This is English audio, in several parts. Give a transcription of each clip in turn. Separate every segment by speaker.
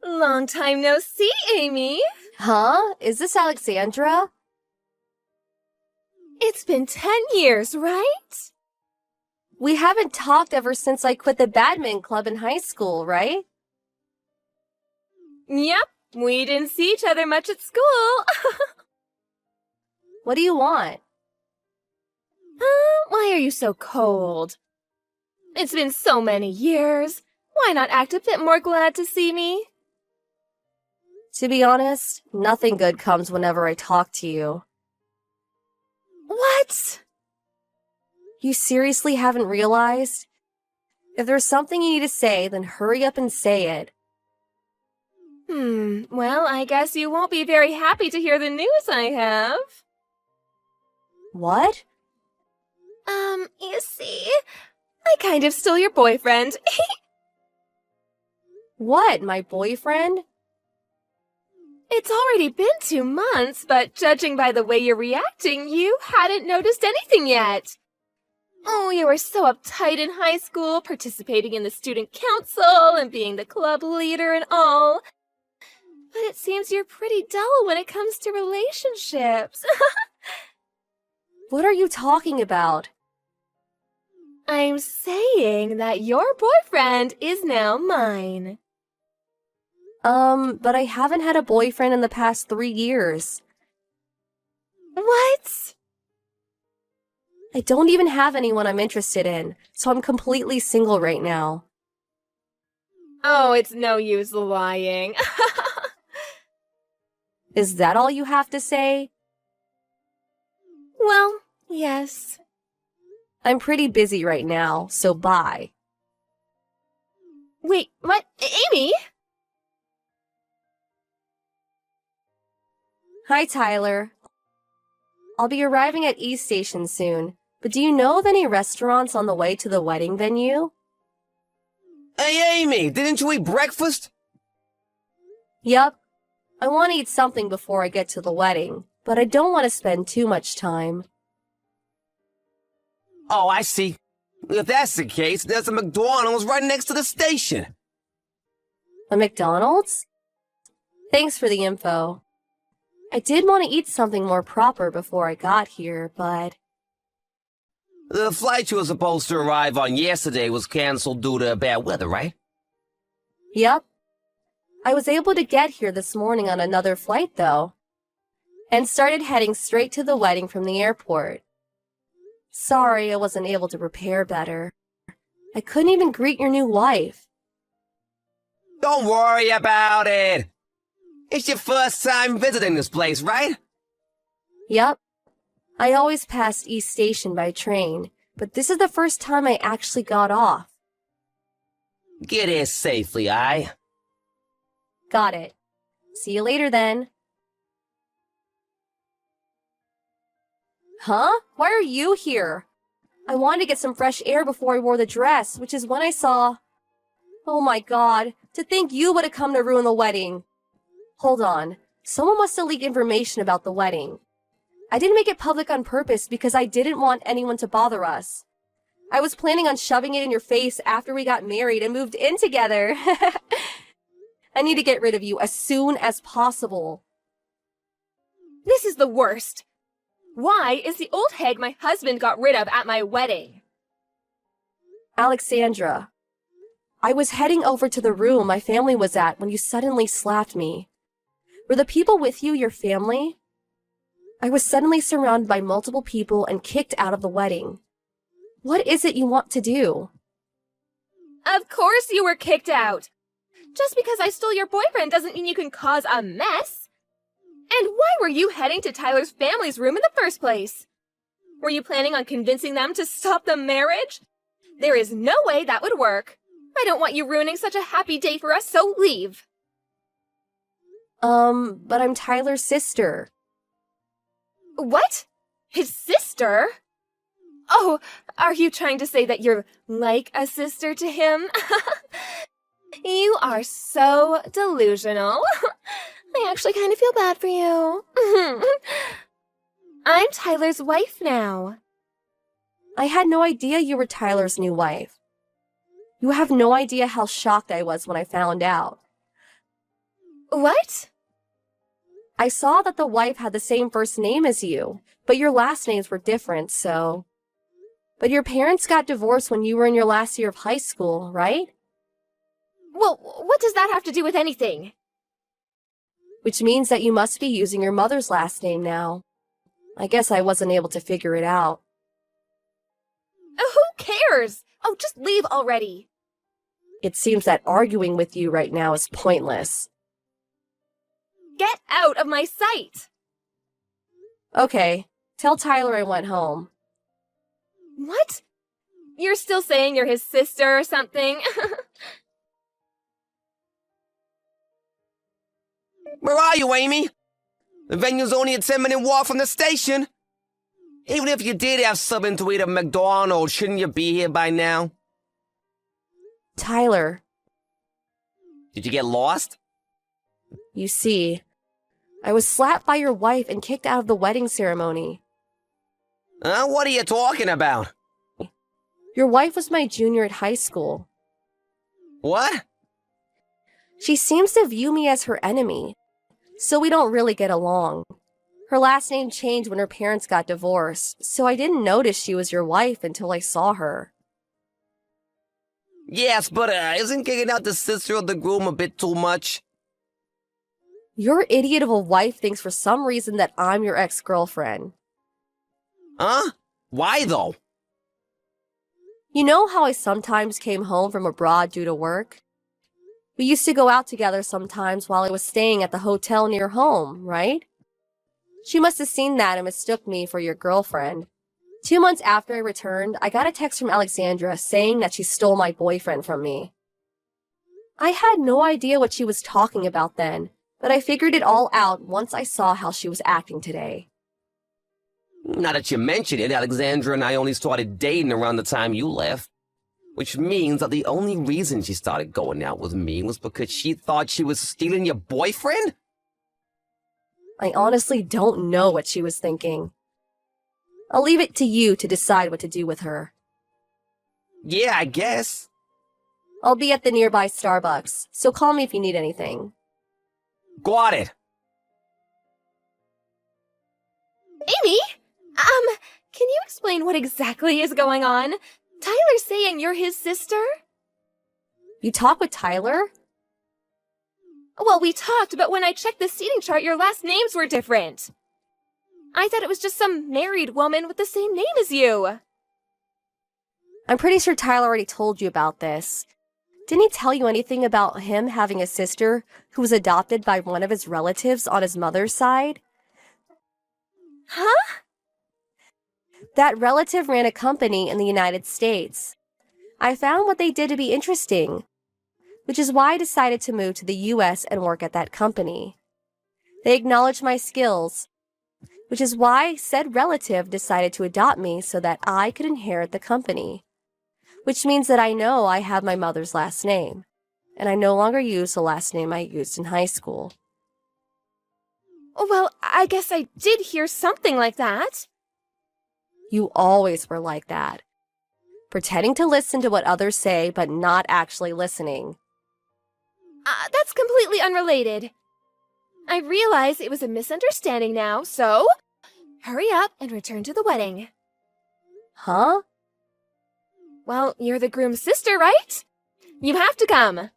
Speaker 1: Long time no see, Amy.
Speaker 2: Huh? Is this Alexandra?
Speaker 1: It's been 10 years, right?
Speaker 2: We haven't talked ever since I quit the badminton club in high school, right?
Speaker 1: Yep, we didn't see each other much at school.
Speaker 2: What do you want?
Speaker 1: Why are you so cold? It's been so many years. Why not act a bit more glad to see me?
Speaker 2: To be honest, nothing good comes whenever I talk to you.
Speaker 1: What?
Speaker 2: You seriously haven't realized? If there's something you need to say, then hurry up and say it.
Speaker 1: Well, I guess you won't be very happy to hear the news I have.
Speaker 2: What?
Speaker 1: You see, I kind of stole your boyfriend.
Speaker 2: What, my boyfriend?
Speaker 1: It's already been 2 months, but judging by the way you're reacting, you hadn't noticed anything yet. Oh, you were so uptight in high school, participating in the student council and being the club leader and all. But it seems you're pretty dull when it comes to relationships.
Speaker 2: What are you talking about?
Speaker 1: I'm saying that your boyfriend is now mine.
Speaker 2: But I haven't had a boyfriend in the past 3 years.
Speaker 1: What?
Speaker 2: I don't even have anyone I'm interested in, so I'm completely single right now.
Speaker 1: Oh, it's no use lying.
Speaker 2: Is that all you have to say?
Speaker 1: Well, yes.
Speaker 2: I'm pretty busy right now, so bye.
Speaker 1: Wait, what? Amy?
Speaker 2: Hi, Tyler. I'll be arriving at East Station soon, but do you know of any restaurants on the way to the wedding venue?
Speaker 3: Hey, Amy, didn't you eat breakfast?
Speaker 2: Yup. I want to eat something before I get to the wedding, but I don't want to spend too much time.
Speaker 3: Oh, I see. If that's the case, there's a McDonald's right next to the station.
Speaker 2: A McDonald's? Thanks for the info. I did want to eat something more proper before I got here, but...
Speaker 3: The flight you were supposed to arrive on yesterday was canceled due to bad weather, right?
Speaker 2: Yup. I was able to get here this morning on another flight, though, and started heading straight to the wedding from the airport. Sorry I wasn't able to prepare better. I couldn't even greet your new wife.
Speaker 3: Don't worry about it. It's your first time visiting this place, right?
Speaker 2: Yup. I always passed East Station by train, but this is the first time I actually got off.
Speaker 3: Get here safely, aye?
Speaker 2: Got it. See you later then. Huh? Why are you here? I wanted to get some fresh air before I wore the dress, which is when I saw... Oh my god, to think you would have come to ruin the wedding. Hold on, someone must have leaked information about the wedding. I didn't make it public on purpose because I didn't want anyone to bother us. I was planning on shoving it in your face after we got married and moved in together. I need to get rid of you as soon as possible.
Speaker 1: This is the worst. Why is the old hag my husband got rid of at my wedding?
Speaker 2: Alexandra, I was heading over to the room my family was at when you suddenly slapped me. Were the people with you your family? I was suddenly surrounded by multiple people and kicked out of the wedding. What is it you want to do?
Speaker 1: Of course you were kicked out. Just because I stole your boyfriend doesn't mean you can cause a mess. And why were you heading to Tyler's family's room in the first place? Were you planning on convincing them to stop the marriage? There is no way that would work. I don't want you ruining such a happy day for us, so leave.
Speaker 2: But I'm Tyler's sister.
Speaker 1: What? His sister? Oh, are you trying to say that you're like a sister to him? You are so delusional. I actually kind of feel bad for you. I'm Tyler's wife now.
Speaker 2: I had no idea you were Tyler's new wife. You have no idea how shocked I was when I found out.
Speaker 1: What?
Speaker 2: I saw that the wife had the same first name as you, but your last names were different, so... But your parents got divorced when you were in your last year of high school, right?
Speaker 1: Well, what does that have to do with anything?
Speaker 2: Which means that you must be using your mother's last name now. I guess I wasn't able to figure it out.
Speaker 1: Who cares? Oh, just leave already.
Speaker 2: It seems that arguing with you right now is pointless.
Speaker 1: Get out of my sight!
Speaker 2: Okay, tell Tyler I went home.
Speaker 1: What? You're still saying you're his sister or something?
Speaker 3: Where are you, Amy? The venue's only a 10-minute walk from the station. Even if you did have something to eat at McDonald's, shouldn't you be here by now?
Speaker 2: Tyler,
Speaker 3: Did you get lost?
Speaker 2: you see, I was slapped by your wife and kicked out of the wedding ceremony.
Speaker 3: What are you talking about?
Speaker 2: Your wife was my junior at high school.
Speaker 3: What?
Speaker 2: She seems to view me as her enemy, so we don't really get along. Her last name changed when her parents got divorced, so I didn't notice she was your wife until I saw her.
Speaker 3: Yes, but isn't kicking out the sister of the groom a bit too much?
Speaker 2: Your idiot of a wife thinks for some reason that I'm your ex-girlfriend.
Speaker 3: Huh? Why though?
Speaker 2: You know how I sometimes came home from abroad due to work? We used to go out together sometimes while I was staying at the hotel near home, right? She must have seen that and mistook me for your girlfriend. 2 months after I returned, I got a text from Alexandra saying that she stole my boyfriend from me. I had no idea what she was talking about then, but I figured it all out once I saw how she was acting today.
Speaker 3: Now that you mention it, Alexandra and I only started dating around the time you left. Which means that the only reason she started going out with me was because she thought she was stealing your boyfriend?
Speaker 2: I honestly don't know what she was thinking. I'll leave it to you to decide what to do with her.
Speaker 3: Yeah, I guess.
Speaker 2: I'll be at the nearby Starbucks, so call me if you need anything.
Speaker 3: Got it.
Speaker 1: Amy? Can you explain what exactly is going on? Tyler's saying you're his sister?
Speaker 2: You talk with Tyler?
Speaker 1: Well, we talked, but when I checked the seating chart, your last names were different. I thought it was just some married woman with the same name as you.
Speaker 2: I'm pretty sure Tyler already told you about this. Didn't he tell you anything about him having a sister who was adopted by one of his relatives on his mother's side?
Speaker 1: Huh?
Speaker 2: That relative ran a company in the United States. I found what they did to be interesting, which is why I decided to move to the US and work at that company. They acknowledged my skills, which is why said relative decided to adopt me so that I could inherit the company, which means that I know I have my mother's last name, and I no longer use the last name I used in high school.
Speaker 1: Well, I guess I did hear something like that.
Speaker 2: You always were like that, pretending to listen to what others say but not actually listening.
Speaker 1: That's completely unrelated. I realize it was a misunderstanding now, so hurry up and return to the wedding.
Speaker 2: Huh?
Speaker 1: Well, you're the groom's sister, right? You have to come.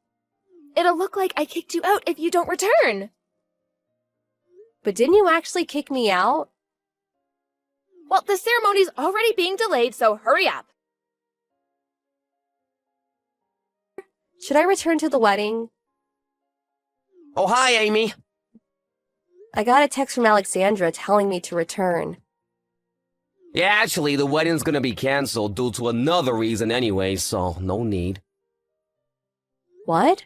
Speaker 1: It'll look like I kicked you out if you don't return.
Speaker 2: But didn't you actually kick me out?
Speaker 1: Well, the ceremony's already being delayed, so hurry up.
Speaker 2: Should I return to the wedding?
Speaker 3: Oh, hi, Amy.
Speaker 2: I got a text from Alexandra telling me to return.
Speaker 3: Yeah, actually, the wedding's gonna be canceled due to another reason anyway, so no need.
Speaker 2: What?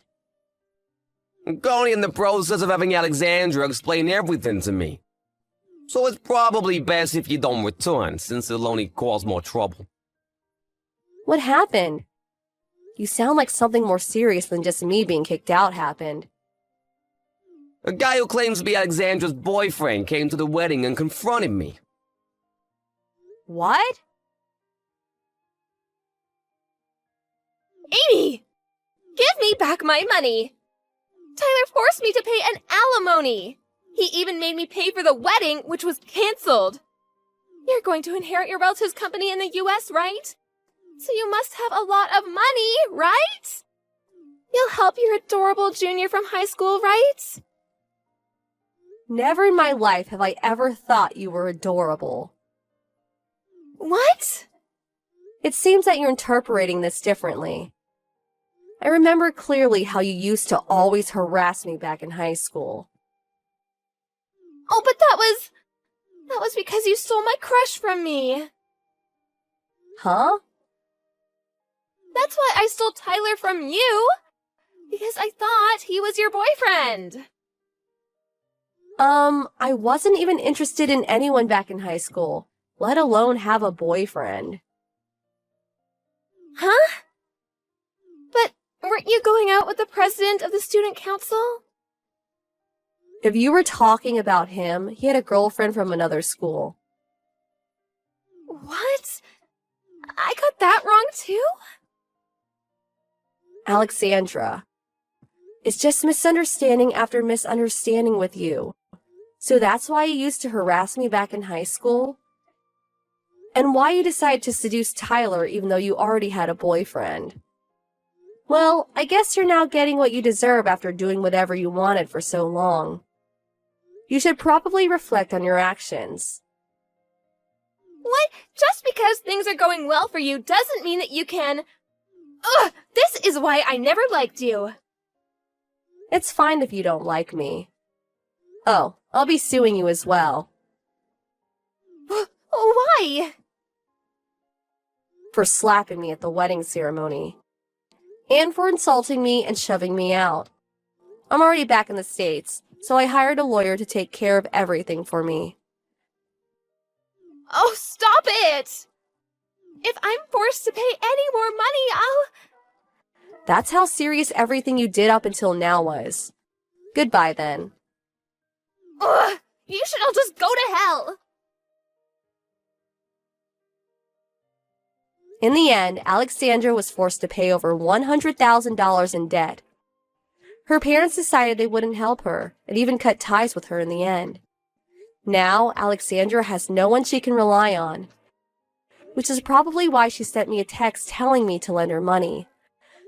Speaker 3: I'm currently in the process of having Alexandra explain everything to me. So it's probably best if you don't return, since it'll only cause more trouble.
Speaker 2: What happened? You sound like something more serious than just me being kicked out happened.
Speaker 3: A guy who claims to be Alexandra's boyfriend came to the wedding and confronted me.
Speaker 2: What?
Speaker 1: Amy! Give me back my money! Tyler forced forced me to pay an alimony. He even made me pay for the wedding, which was canceled. You're going to inherit your relative's company in the US, right? So you must have a lot of money, right? You'll help your adorable junior from high school, right?
Speaker 2: Never in my life have I ever thought you were adorable.
Speaker 1: What?
Speaker 2: It seems that you're interpreting this differently. I remember clearly how you used to always harass me back in high school.
Speaker 1: Oh, but that was because you stole my crush from me.
Speaker 2: Huh?
Speaker 1: That's why I stole Tyler from you. Because I thought he was your boyfriend.
Speaker 2: I wasn't even interested in anyone back in high school, let alone have a boyfriend.
Speaker 1: Huh? But weren't you going out with the president of the student council?
Speaker 2: If you were talking about him, he had a girlfriend from another school.
Speaker 1: What? I got that wrong too?
Speaker 2: Alexandra. It's just misunderstanding after misunderstanding with you. So that's why you used to harass me back in high school? And why you decided to seduce Tyler even though you already had a boyfriend? Well, I guess you're now getting what you deserve after doing whatever you wanted for so long. You should probably reflect on your actions.
Speaker 1: What? Just because things are going well for you doesn't mean that you can... Ugh! This is why I never liked you.
Speaker 2: It's fine if you don't like me. Oh, I'll be suing you as well.
Speaker 1: Why?
Speaker 2: For slapping me at the wedding ceremony. And for insulting me and shoving me out. I'm already back in the States, so I hired a lawyer to take care of everything for me.
Speaker 1: Oh, stop it! If I'm forced to pay any more money,
Speaker 2: That's how serious everything you did up until now was. Goodbye, then.
Speaker 1: Ugh! You should all just go to hell!
Speaker 2: In the end, Alexandra was forced to pay over $100,000 in debt. Her parents decided they wouldn't help her, and even cut ties with her in the end. Now, Alexandra has no one she can rely on, which is probably why she sent me a text telling me to lend her money.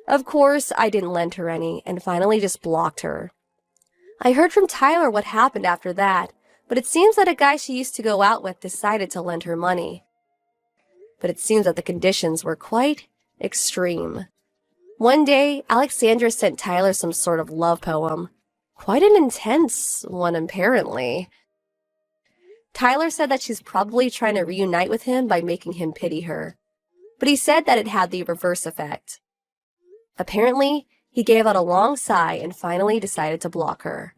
Speaker 2: Of course, I didn't lend her any, and finally just blocked her. I heard from Tyler what happened after that, but it seems that a guy she used to go out with decided to lend her money. But it seems that the conditions were quite extreme. One day, Alexandra sent Tyler some sort of love poem. Quite an intense one, apparently. Tyler said that she's probably trying to reunite with him by making him pity her. But he said that it had the reverse effect. Apparently, he gave out a long sigh and finally decided to block her.